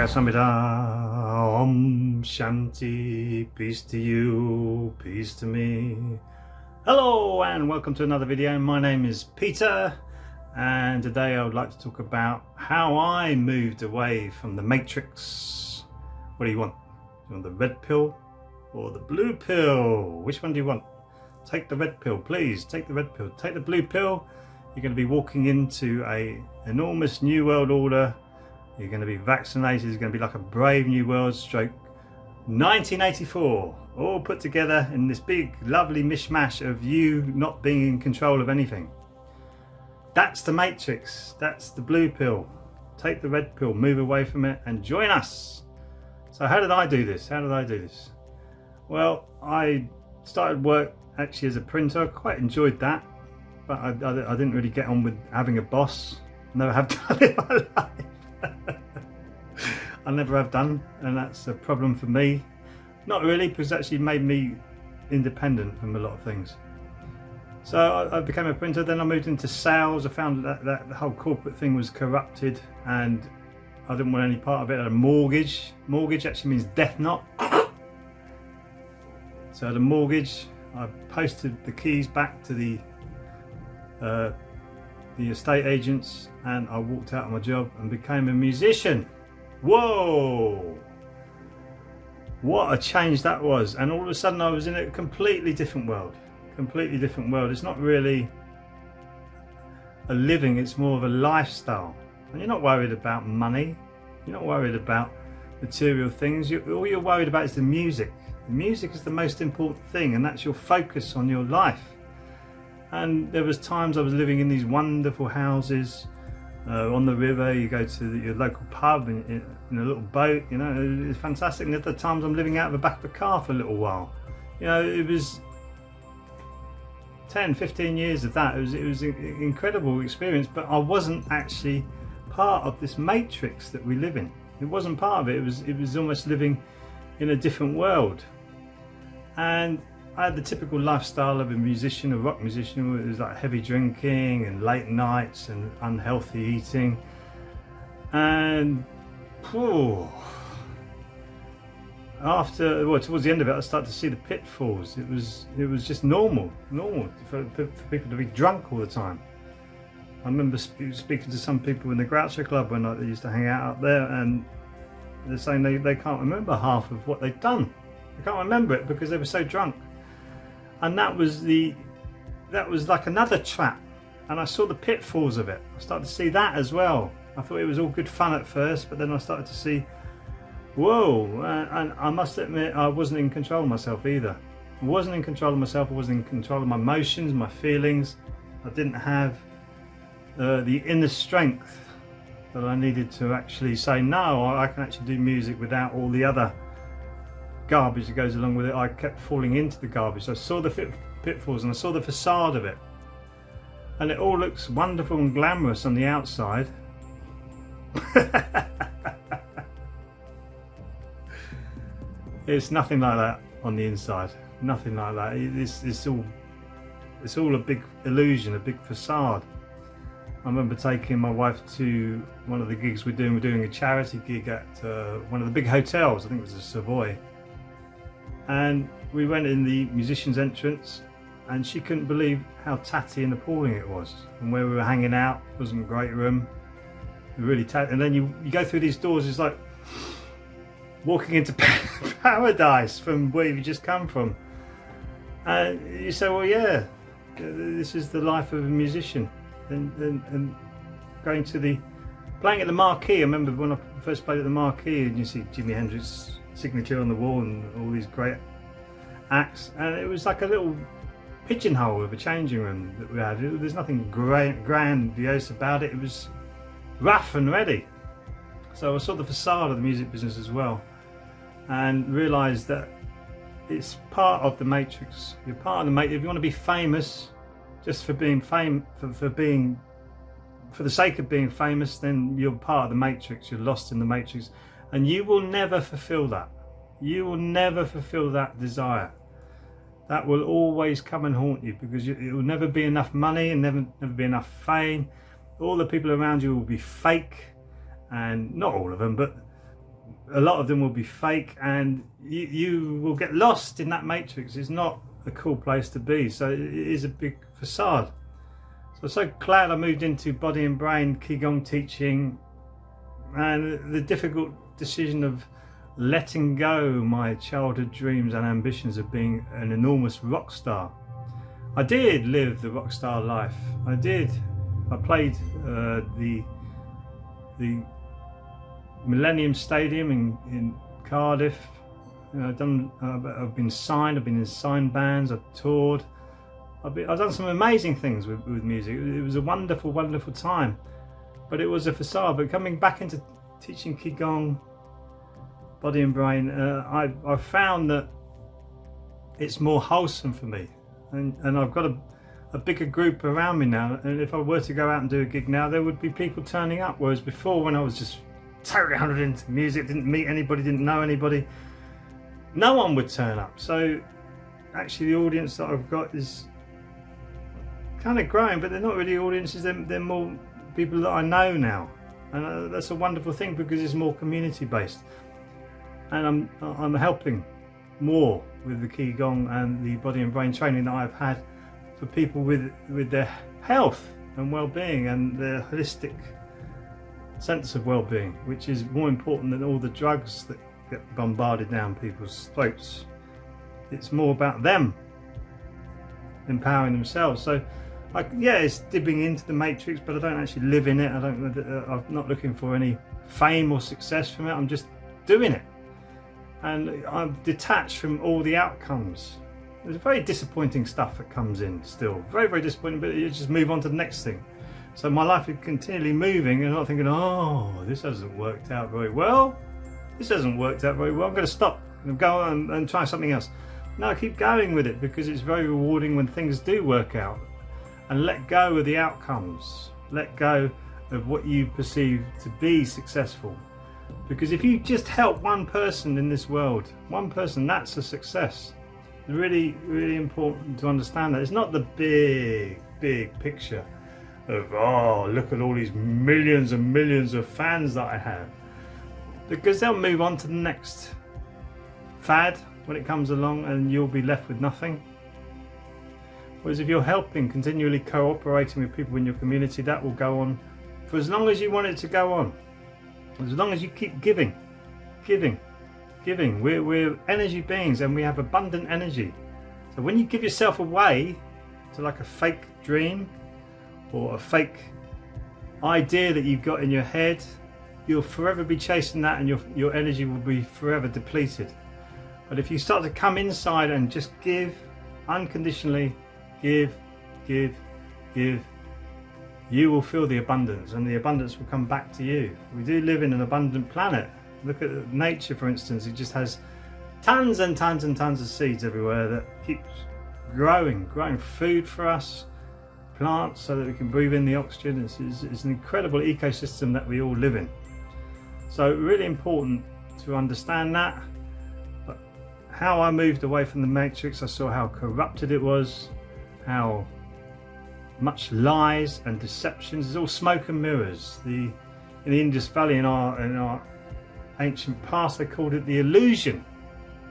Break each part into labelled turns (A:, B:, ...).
A: Samhita, Om Shanti, peace to you, peace to me. Hello and welcome to another video. My name is Peter and today I would like to talk about how I moved away from the matrix. What do you want? Do you want the red pill or the blue pill? Which one do you want? Take the red pill, please. Take the red pill. Take the blue pill. You're going to be walking into an enormous new world order. You're going to be vaccinated. It's going to be like a brave new world stroke 1984, all put together in this big lovely mishmash of you not being in control of anything. That's the matrix. That's the blue pill. Take the red pill, move away from it and join us. So how did I do this? Well, I started work actually as a printer. I quite enjoyed that, but I didn't really get on with having a boss. Never have done it in my life. I never have done, and that's a problem for me. Not really, because it actually made me independent from a lot of things. So I became a printer, then I moved into sales. I found that the whole corporate thing was corrupted and I didn't want any part of it. I had a mortgage. Mortgage actually means death knot. So I had a mortgage. I posted the keys back to the estate agents and I walked out of my job and became a musician. Whoa, what a change that was. And all of a sudden I was in a completely different world. It's not really a living, it's more of a lifestyle. And you're not worried about money, you're not worried about material things. All you're worried about is the music. The music is the most important thing, and that's your focus on your life. And there was times I was living in these wonderful houses on the river. You go to your local pub in a little boat, you know, it's fantastic. And at the times I'm living out of the back of a car for a little while. You know, it was 10-15 years of that. It was an incredible experience, but I wasn't actually part of this matrix that we live in. It wasn't part of it. It was almost living in a different world. And I had the typical lifestyle of a musician, a rock musician. It was like heavy drinking and late nights and unhealthy eating. And towards the end of it, I started to see the pitfalls. It was just normal for people to be drunk all the time. I remember speaking to some people in the Groucho Club when I used to hang out up there, and they're saying they can't remember half of what they'd done. They can't remember it because they were so drunk. And that was like another trap, and I saw the pitfalls of it. I started to see that as well. I thought it was all good fun at first, but then I started to see, whoa, and I must admit I wasn't in control of myself either. I wasn't in control of myself. I wasn't in control of my emotions, my feelings. I didn't have the inner strength that I needed to actually say, no, I can actually do music without all the other garbage that goes along with it. I kept falling into the garbage. So I saw the pitfalls and I saw the facade of it, and it all looks wonderful and glamorous on the outside. It's nothing like that on the inside. Nothing like that. It's all a big illusion, a big facade. I remember taking my wife to one of the gigs we're doing a charity gig at one of the big hotels. I think it was the Savoy. And we went in the musician's entrance and she couldn't believe how tatty and appalling it was. And where we were hanging out wasn't a great room. Really tatty. And then you go through these doors, it's like walking into paradise from where you just come from. And you say, well, yeah, this is the life of a musician. And going to playing at the Marquise. I remember when I first played at the Marquise and you see Jimi Hendrix's signature on the wall and all these great acts, and it was like a little pigeonhole of a changing room that we had. There's nothing grandiose about it. It was rough and ready. So I saw the facade of the music business as well and realised that it's part of the matrix. You're part of the matrix. If you want to be famous just for being for the sake of being famous, then you're part of the matrix. You're lost in the matrix, and you will never fulfill that. You will never fulfill that desire. That will always come and haunt you, because it will never be enough money and never be enough fame. All the people around you will be fake, and not all of them, but a lot of them will be fake, and you will get lost in that matrix. It's not a cool place to be. So it is a big facade. So I'm so glad I moved into body and brain Qigong teaching, and the difficult decision of letting go my childhood dreams and ambitions of being an enormous rock star. I did live the rock star life. I did. I played the Millennium Stadium in Cardiff. You know, I've been signed. I've been in signed bands. I've toured. I've done some amazing things with music. It was a wonderful, wonderful time. But it was a facade. But coming back into teaching Qigong, body and brain, I found that it's more wholesome for me, and I've got a bigger group around me now. And if I were to go out and do a gig now, there would be people turning up. Whereas before, when I was just totally 100 into music, didn't meet anybody, didn't know anybody, no one would turn up. So actually, the audience that I've got is kind of growing, but they're not really audiences. They're more people that I know now, and that's a wonderful thing because it's more community based. And I'm helping more with the Qigong and the body and brain training that I've had for people with their health and well-being and their holistic sense of well-being, which is more important than all the drugs that get bombarded down people's throats. It's more about them empowering themselves. So it's dipping into the matrix, but I don't actually live in it. I'm not looking for any fame or success from it. I'm just doing it. And I'm detached from all the outcomes. There's very disappointing stuff that comes in still. Very, very disappointing, but you just move on to the next thing. So my life is continually moving, and I'm not thinking, oh, this hasn't worked out very well. This hasn't worked out very well. I'm going to stop and go on and try something else. No, I keep going with it because it's very rewarding when things do work out. And let go of the outcomes. Let go of what you perceive to be successful. Because if you just help one person in this world, one person, that's a success. It's really, really important to understand that. It's not the big, big picture of, oh, look at all these millions and millions of fans that I have. Because they'll move on to the next fad when it comes along, and you'll be left with nothing. Whereas if you're helping, continually cooperating with people in your community, that will go on for as long as you want it to go on. As long as you keep giving. We're energy beings, and we have abundant energy. So when you give yourself away to like a fake dream or a fake idea that you've got in your head, you'll forever be chasing that, and your energy will be forever depleted. But if you start to come inside and just give unconditionally, give, you will feel the abundance, and the abundance will come back to you. We do live in an abundant planet. Look at nature, for instance. It just has tons and tons and tons of seeds everywhere that keeps growing food for us, plants, so that we can breathe in the oxygen. It's an incredible ecosystem that we all live in. So really important to understand that. But how I moved away from the matrix, I saw how corrupted it was, how much lies and deceptions. It's all smoke and mirrors. In the Indus Valley, in our ancient past, they called it the illusion,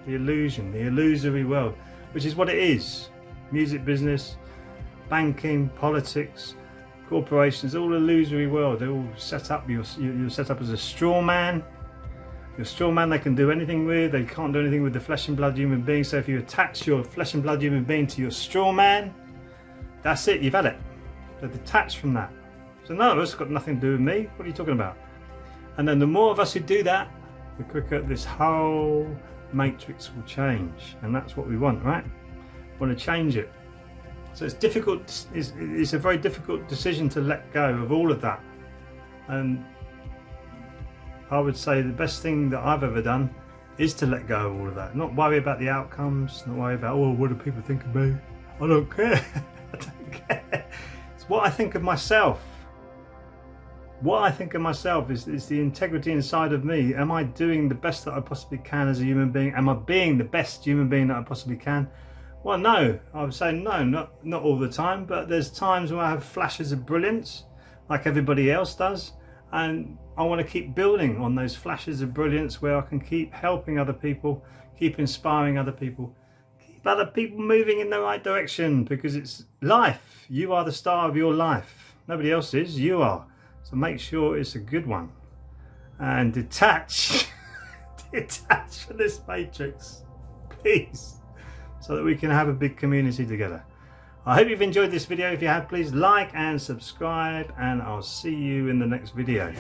A: the illusory world, which is what it is. Music business, banking, politics, corporations, all illusory world. They're all set up. You're set up as a straw man. Your straw man they can do anything with. They can't do anything with the flesh and blood human being. So if you attach your flesh and blood human being to your straw man, that's it, you've had it. They're detached from that. So no, it's got nothing to do with me. What are you talking about? And then the more of us who do that, the quicker this whole matrix will change. And that's what we want, right? We want to change it. So it's difficult. It's a very difficult decision to let go of all of that. And I would say the best thing that I've ever done is to let go of all of that. Not worry about the outcomes, not worry about, oh, what do people think of me? I don't care. I don't care. It's what I think of myself. What I think of myself is the integrity inside of me. Am I doing the best that I possibly can as a human being? Am I being the best human being that I possibly can? Well, no. I would say no, not all the time, but there's times when I have flashes of brilliance, like everybody else does. and I want to keep building on those flashes of brilliance where I can keep helping other people, keep inspiring other people, keep other people moving in the right direction, because it's life. You are the star of your life. Nobody else is, you are. So make sure it's a good one. And detach, detach from this matrix, please, so that we can have a big community together. I hope you've enjoyed this video. If you have, please like and subscribe, and I'll see you in the next video.